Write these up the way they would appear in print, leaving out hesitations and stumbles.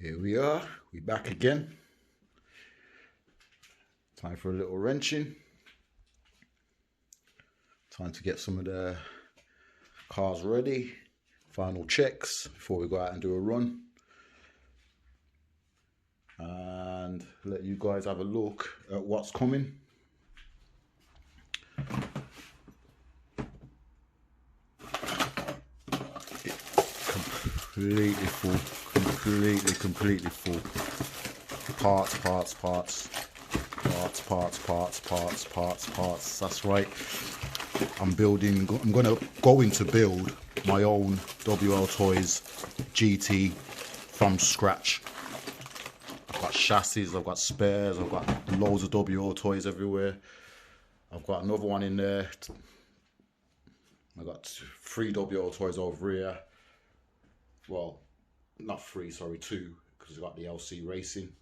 Here we are, we back again. Time for a little wrenching. Time to get some of the cars ready. Final checks before we go out and do a run. And let you guys have a look at what's coming. Completely full, completely full. Parts. That's right. I'm going to build my own WL Toys GT from scratch. I've got chassis, I've got spares, I've got loads of WL Toys everywhere. I've got another one in there. I've got 3 WL Toys over here. Well, not 3, sorry, 2, because I've got the LC Racing.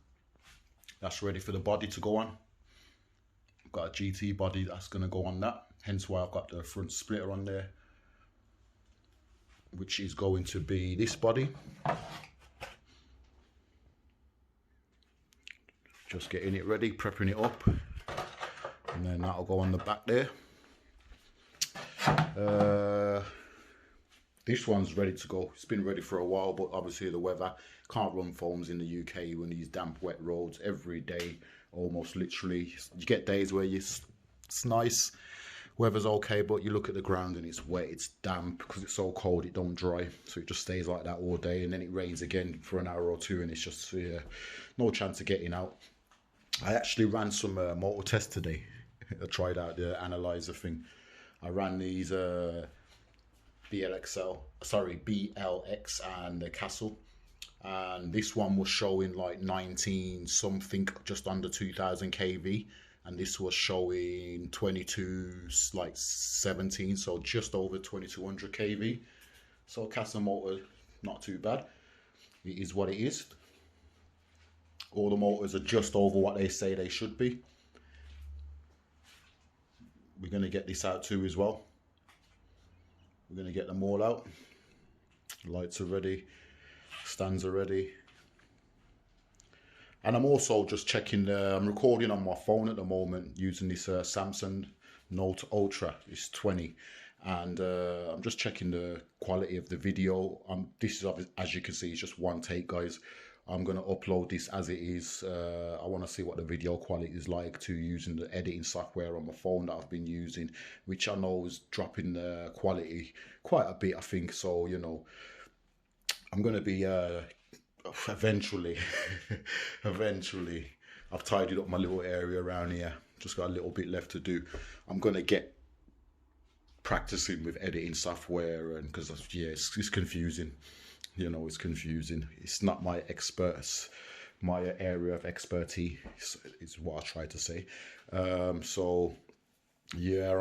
That's ready for the body to go on. I've got a GT body that's going to go on that. Hence why I've got the front splitter on there, which is going to be this body. Just getting it ready, prepping it up, and then that'll go on the back there. This one's ready to go. It's been ready for a while, but obviously the weather, can't run foams in the UK when these damp, wet roads every day, almost literally. You get days where it's nice, weather's okay, but you look at the ground and it's wet, it's damp, because it's so cold it don't dry, so it just stays like that all day, and then it rains again for an hour or two, and it's just no chance of getting out. I actually ran some motor tests today. I tried out the analyzer thing. I ran these BLX and the Castle, and this one was showing like 19 something, just under 2000 kV, and this was showing 22 like 17, so just over 2200 kV. So Castle motor, not too bad. It is what it is. All the motors are just over what they say they should be. We're going to get this out too as well. We're going to get them all out. Lights are ready, stands are ready. And I'm also just checking, I'm recording on my phone at the moment using this Samsung Note Ultra, it's 20. And I'm just checking the quality of the video. This is, as you can see, it's just one take, guys. I'm going to upload this as it is. I want to see what the video quality is like to using the editing software on my phone that I've been using, which I know is dropping the quality quite a bit, I think. So, you know, I'm going to be eventually, I've tidied up my little area around here. Just got a little bit left to do. I'm going to get practicing with editing software, and because yeah, it's confusing. You know, it's confusing. It's not my area of expertise, is what I try to say. So yeah,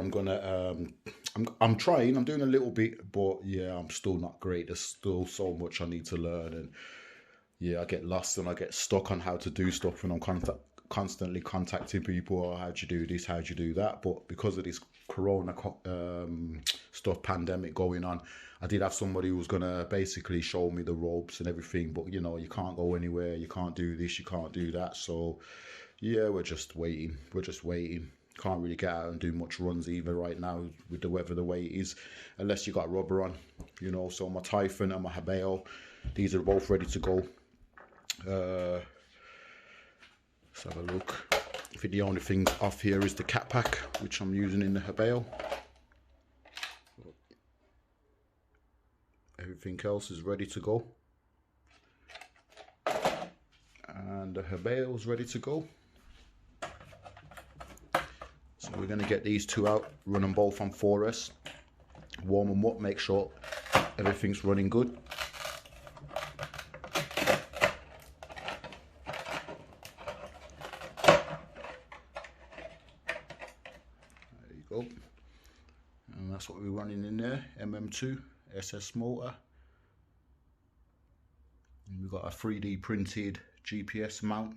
I'm trying, I'm doing a little bit, but yeah, I'm still not great. There's still so much I need to learn, and yeah, I get lost and I get stuck on how to do stuff when I'm constantly contacting people. Oh, how'd you do this, how'd you do that? But because of this corona stuff, pandemic going on, I did have somebody who was gonna basically show me the ropes and everything, but you know, you can't go anywhere, you can't do this, you can't do that. So yeah, we're just waiting. Can't really get out and do much runs either right now with the weather the way it is, unless you got rubber on, you know. So my Typhon and my Hobao, these are both ready to go. Let's have a look. I think the only thing off here is the cat pack, which I'm using in the Hobao. Everything else is ready to go, and the Hobao is ready to go. So we're going to get these two out, run them both on 4S, warm them up, make sure everything's running good. There you go. And that's what we're running in there, MM2 SS motor. And we've got a 3D printed GPS mount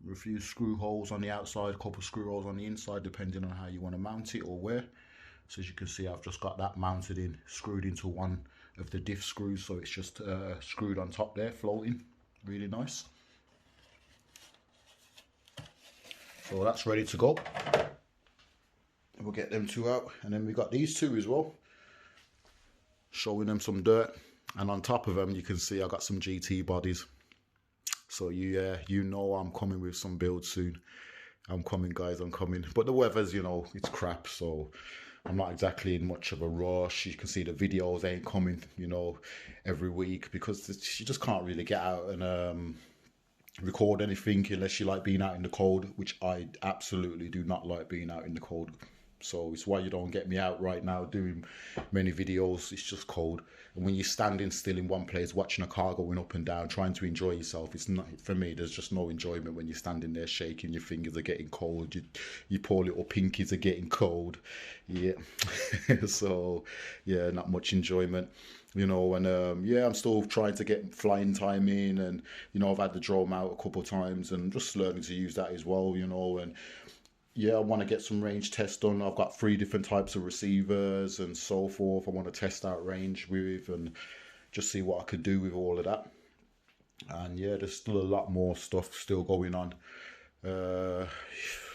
with a few screw holes on the outside, a couple of screw holes on the inside, depending on how you want to mount it or where. So as you can see, I've just got that mounted in, screwed into one of the diff screws, so it's just screwed on top there, floating. Really nice. So that's ready to go. We'll get them two out, and then we got these two as well, showing them some dirt. And on top of them, you can see I got some GT bodies. So you know I'm coming with some builds soon. I'm coming, guys, I'm coming. But the weather's, you know, it's crap, so I'm not exactly in much of a rush. You can see the videos ain't coming, you know, every week, because you just can't really get out and record anything unless you like being out in the cold, which I absolutely do not like being out in the cold. So it's why you don't get me out right now doing many videos. It's just cold. And when you're standing still in one place watching a car going up and down, trying to enjoy yourself, it's not, for me, there's just no enjoyment when you're standing there shaking. Your fingers are getting cold. Your poor little pinkies are getting cold. Yeah. So yeah, not much enjoyment. You know, and yeah, I'm still trying to get flying time in, and you know, I've had the drone out a couple of times and just learning to use that as well, you know. And yeah, I want to get some range tests done. I've got 3 different types of receivers and so forth. I want to test out range with and just see what I could do with all of that. And yeah, there's still a lot more stuff still going on.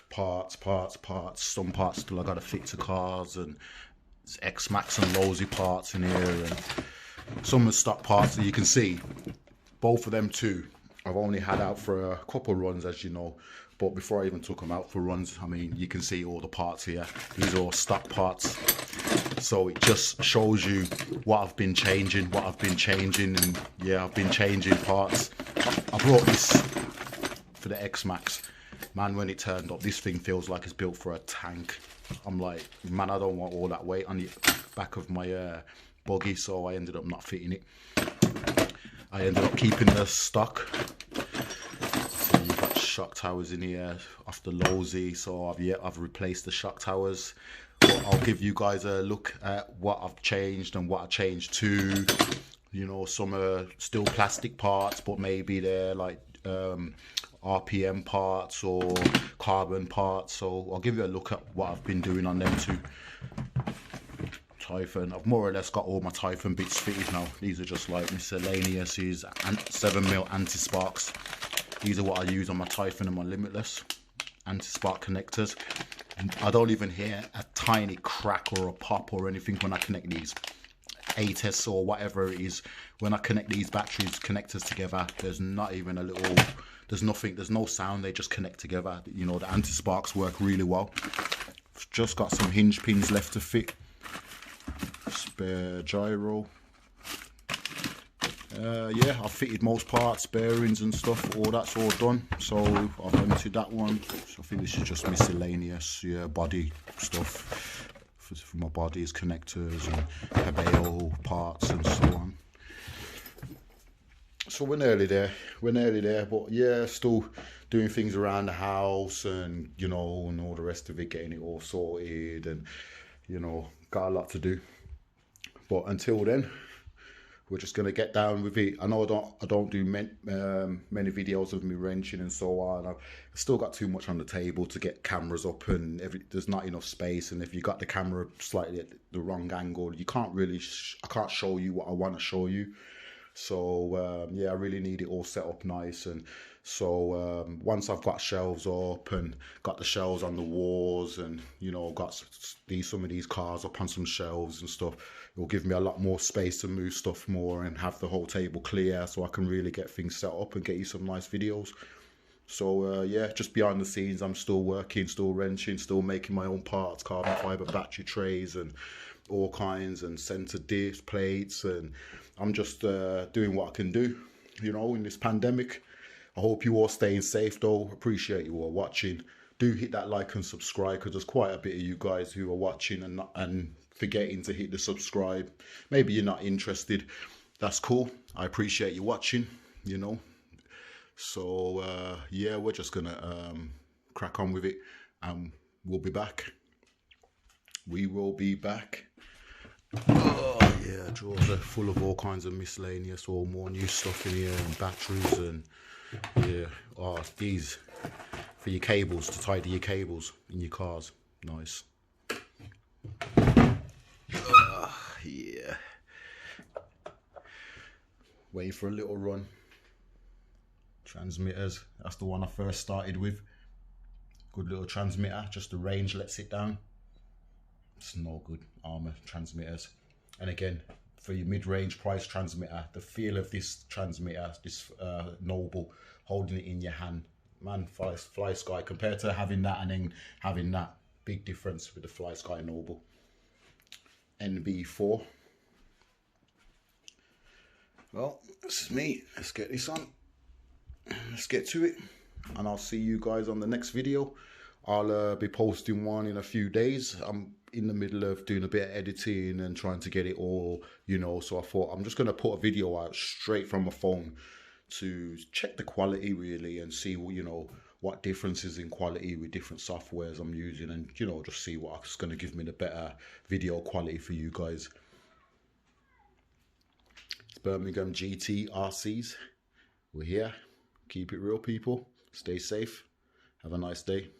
Parts. Some parts still I got to fit to cars, and there's X-Max and Losey parts in here, and some of the stock parts that you can see. Both of them too, I've only had out for a couple runs, as you know. But before I even took them out for runs, I mean, you can see all the parts here. These are all stock parts. So it just shows you what I've been changing, and yeah, I've been changing parts. I brought this for the X-Max. Man, when it turned up, this thing feels like it's built for a tank. I'm like, man, I don't want all that weight on the back of my buggy, so I ended up not fitting it. I ended up keeping the stock. So you've got shock towers in here off the Losey, so I've replaced the shock towers. But I'll give you guys a look at what I've changed and what I changed to. You know, some are still plastic parts, but maybe they're like RPM parts or carbon parts. So I'll give you a look at what I've been doing on them too. Typhon, I've more or less got all my Typhon bits fitted now. These are just like miscellaneous, these 7mm anti-sparks. These are what I use on my Typhon and my Limitless anti-spark connectors. And I don't even hear a tiny crack or a pop or anything when I connect these ATES or whatever it is. When I connect these batteries connectors together, there's not even a little, there's nothing, there's no sound, they just connect together. You know, the anti-sparks work really well. Just got some hinge pins left to fit. Spare gyro. Yeah, I've fitted most parts, bearings and stuff, all that's all done. So I've emptied that one. So I think this is just miscellaneous, yeah, body stuff for my bodies, connectors and Hobao parts and so on. So we're nearly there, but yeah, still doing things around the house and, you know, and all the rest of it, getting it all sorted, and, you know, got a lot to do. But until then, we're just going to get down with it. I know I don't do many videos of me wrenching and so on. I've still got too much on the table to get cameras up, and there's not enough space. And if you got the camera slightly at the wrong angle, you can't really, I can't show you what I want to show you. So yeah, I really need it all set up nice. And so once I've got shelves up and got the shelves on the walls, and you know, got some of these cars up on some shelves and stuff, it will give me a lot more space to move stuff more and have the whole table clear, so I can really get things set up and get you some nice videos. So yeah, just behind the scenes, I'm still working, still wrenching, still making my own parts, carbon fiber battery trays and all kinds, and center disc plates, and I'm just doing what I can do, you know, in this pandemic. I hope you all staying safe though. Appreciate you all watching. Do hit that like and subscribe, because there's quite a bit of you guys who are watching and forgetting to hit the subscribe. Maybe you're not interested. That's cool. I appreciate you watching, you know. So yeah, we're just gonna crack on with it, and we'll be back. We will be back. Oh yeah, drawers are full of all kinds of miscellaneous, all more new stuff in here, and batteries, and yeah, oh, these for your cables, to tidy your cables in your cars. Nice. Yeah. Waiting for a little run. Transmitters, that's the one I first started with. Good little transmitter, just the range lets it down. It's no good, Arrma transmitters. And again, for your mid-range price transmitter, the feel of this transmitter, this Noble, holding it in your hand, man, Fly Sky, compared to having that and then having that, big difference with the Fly Sky Noble. NB4. Well, this is me. Let's get this on. Let's get to it, and I'll see you guys on the next video. I'll be posting one in a few days. I'm in the middle of doing a bit of editing and trying to get it all, you know, so I thought I'm just going to put a video out straight from my phone to check the quality really and see, you know, what differences in quality with different softwares I'm using, and, you know, just see what's going to give me the better video quality for you guys. It's Birmingham GT RCs. We're here. Keep it real, people. Stay safe. Have a nice day.